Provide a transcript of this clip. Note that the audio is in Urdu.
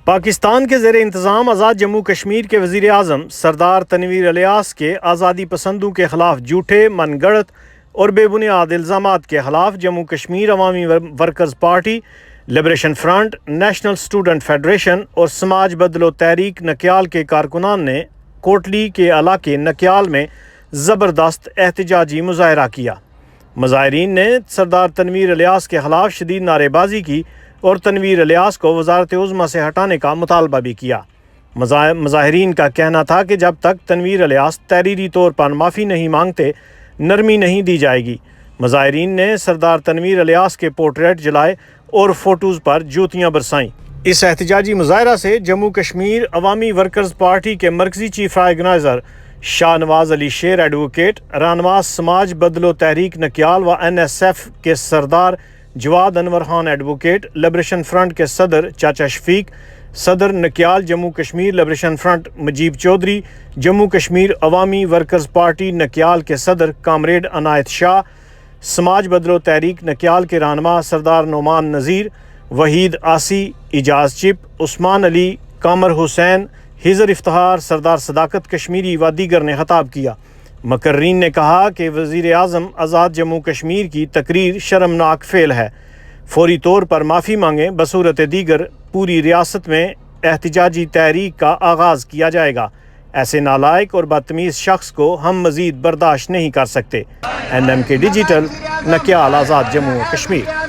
پاکستان کے زیر انتظام آزاد جموں کشمیر کے وزیر اعظم سردار تنویر الیاس کے آزادی پسندوں کے خلاف جھوٹے، من گڑت اور بے بنیاد الزامات کے خلاف جموں کشمیر عوامی workers party, liberation front, national student federation اور سماج بدلو تحریک نکیال کے کارکنان نے کوٹلی کے علاقے نکیال میں زبردست احتجاجی مظاہرہ کیا۔ مظاہرین نے سردار تنویر الیاس کے خلاف شدید نعرے بازی کی اور تنویر الیاس کو وزارت عظمیٰ سے ہٹانے کا مطالبہ بھی کیا۔ مظاہرین کا کہنا تھا کہ جب تک تنویر الیاس تحریری طور پر معافی نہیں مانگتے، نرمی نہیں دی جائے گی۔ مظاہرین نے سردار تنویر الیاس کے پورٹریٹ جلائے اور فوٹوز پر جوتیاں برسائیں۔ اس احتجاجی مظاہرہ سے جموں کشمیر عوامی ورکرز پارٹی کے مرکزی چیف آرگنائزر شاہ نواز علی شیر ایڈوکیٹ، رہنما سماج بدلو تحریک نکیال و NSF کے سردار جواد انور خان ایڈوکیٹ، لبریشن فرنٹ کے صدر چاچا شفیق، صدر نکیال جموں کشمیر لبریشن فرنٹ مجیب چودھری، جموں کشمیر عوامی ورکرز پارٹی نکیال کے صدر کامریڈ عنایت شاہ، سماج بدلو تحریک نکیال کے رہنما سردار نعمان نذیر، وحید آسی، اجاز چپ، عثمان علی، کامر حسین، حضر افتخار، سردار صداقت کشمیری و دیگر نے خطاب کیا۔ مقررین نے کہا کہ وزیر اعظم آزاد جموں کشمیر کی تقریر شرمناک فعل ہے، فوری طور پر معافی مانگیں، بصورت دیگر پوری ریاست میں احتجاجی تحریک کا آغاز کیا جائے گا۔ ایسے نالائق اور بدتمیز شخص کو ہم مزید برداشت نہیں کر سکتے۔ NMK ڈیجیٹل، نکیال، آزاد جموں کشمیر۔